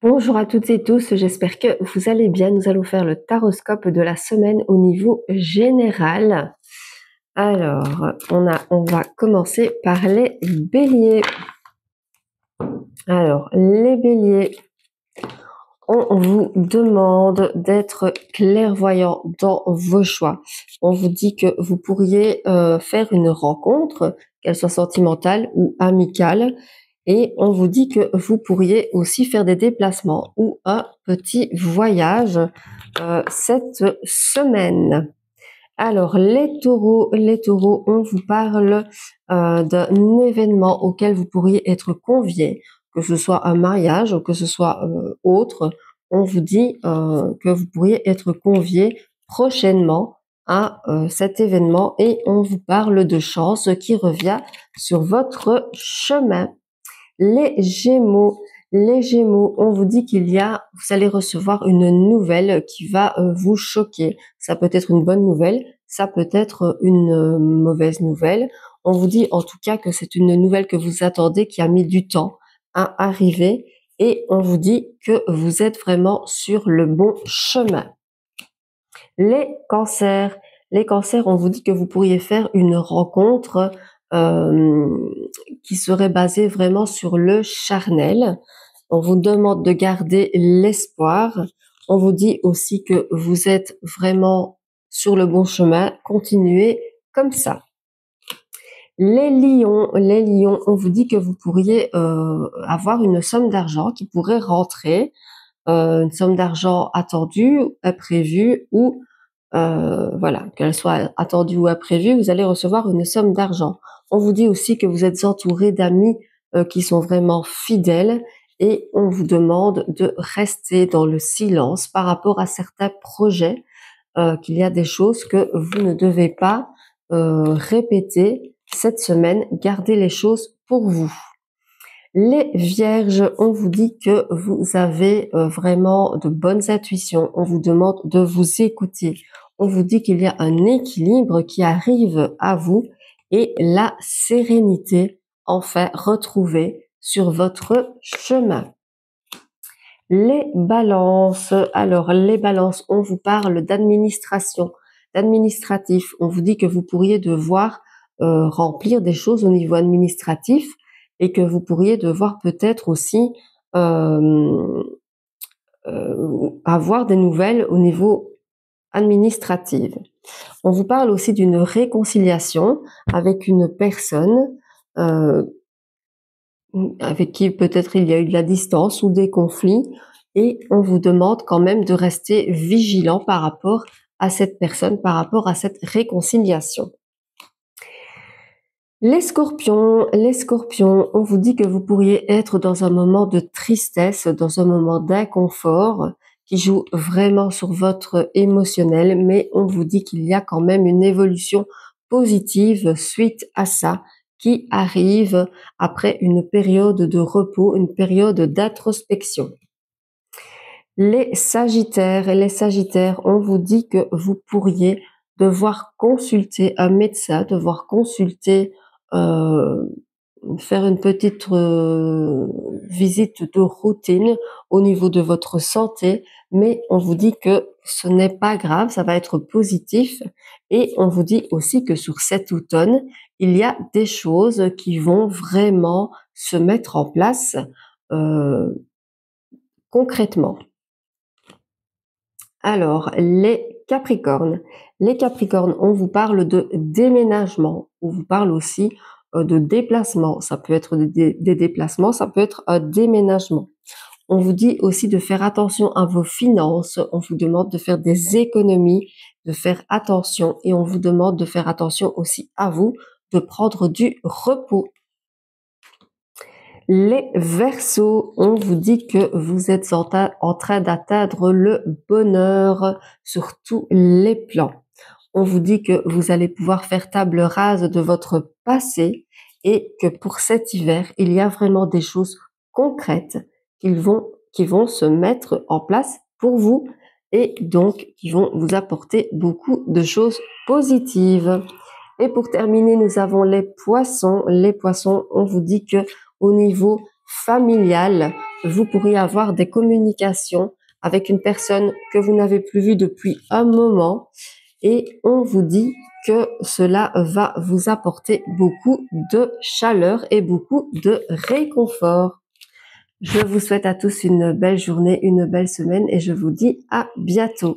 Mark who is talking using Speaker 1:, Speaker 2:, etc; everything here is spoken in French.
Speaker 1: Bonjour à toutes et tous, j'espère que vous allez bien. Nous allons faire le taroscope de la semaine au niveau général. Alors, on va commencer par les béliers. Alors, les béliers, on vous demande d'être clairvoyant dans vos choix. On vous dit que vous pourriez faire une rencontre, qu'elle soit sentimentale ou amicale, et on vous dit que vous pourriez aussi faire des déplacements ou un petit voyage cette semaine. Alors, les taureaux, on vous parle d'un événement auquel vous pourriez être conviés, que ce soit un mariage ou que ce soit autre. On vous dit que vous pourriez être conviés prochainement à cet événement et on vous parle de chance qui revient sur votre chemin. Les Gémeaux, on vous dit vous allez recevoir une nouvelle qui va vous choquer. Ça peut être une bonne nouvelle, ça peut être une mauvaise nouvelle. On vous dit en tout cas que c'est une nouvelle que vous attendez, qui a mis du temps à arriver, et on vous dit que vous êtes vraiment sur le bon chemin. Les cancers, on vous dit que vous pourriez faire une rencontre qui serait basée vraiment sur le charnel. On vous demande de garder l'espoir. On vous dit aussi que vous êtes vraiment sur le bon chemin. Continuez comme ça. Les lions, on vous dit que vous pourriez avoir une somme d'argent qui pourrait rentrer, une somme d'argent attendue, imprévue, ou voilà, qu'elle soit attendue ou imprévue, vous allez recevoir une somme d'argent. On vous dit aussi que vous êtes entouré d'amis qui sont vraiment fidèles, et on vous demande de rester dans le silence par rapport à certains projets, qu'il y a des choses que vous ne devez pas répéter cette semaine. Gardez les choses pour vous. Les vierges, on vous dit que vous avez vraiment de bonnes intuitions. On vous demande de vous écouter. On vous dit qu'il y a un équilibre qui arrive à vous et la sérénité enfin retrouvée sur votre chemin. Les balances. Alors, les balances, on vous parle d'administration, d'administratif. On vous dit que vous pourriez devoir remplir des choses au niveau administratif, et que vous pourriez devoir peut-être aussi avoir des nouvelles au niveau administratif. On vous parle aussi d'une réconciliation avec une personne avec qui peut-être il y a eu de la distance ou des conflits, et on vous demande quand même de rester vigilant par rapport à cette personne, par rapport à cette réconciliation. Les scorpions, on vous dit que vous pourriez être dans un moment de tristesse, dans un moment d'inconfort qui joue vraiment sur votre émotionnel, mais on vous dit qu'il y a quand même une évolution positive suite à ça, qui arrive après une période de repos, une période d'introspection. Les sagittaires, on vous dit que vous pourriez devoir consulter un médecin, devoir consulter faire une petite visite de routine au niveau de votre santé, mais on vous dit que ce n'est pas grave, ça va être positif, et on vous dit aussi que sur cet automne, il y a des choses qui vont vraiment se mettre en place concrètement. Alors, les Capricornes, on vous parle de déménagement, on vous parle aussi de déplacement. Ça peut être des déplacements, ça peut être un déménagement. On vous dit aussi de faire attention à vos finances, on vous demande de faire des économies, de faire attention, et on vous demande de faire attention aussi à vous, de prendre du repos. Les Verseaux, on vous dit que vous êtes en train d'atteindre le bonheur sur tous les plans. On vous dit que vous allez pouvoir faire table rase de votre passé, et que pour cet hiver, il y a vraiment des choses concrètes qui vont se mettre en place pour vous, et donc qui vont vous apporter beaucoup de choses positives. Et pour terminer, nous avons les poissons. Les poissons, on vous dit que au niveau familial, vous pourriez avoir des communications avec une personne que vous n'avez plus vue depuis un moment et on vous dit que cela va vous apporter beaucoup de chaleur et beaucoup de réconfort. Je vous souhaite à tous une belle journée, une belle semaine et je vous dis à bientôt.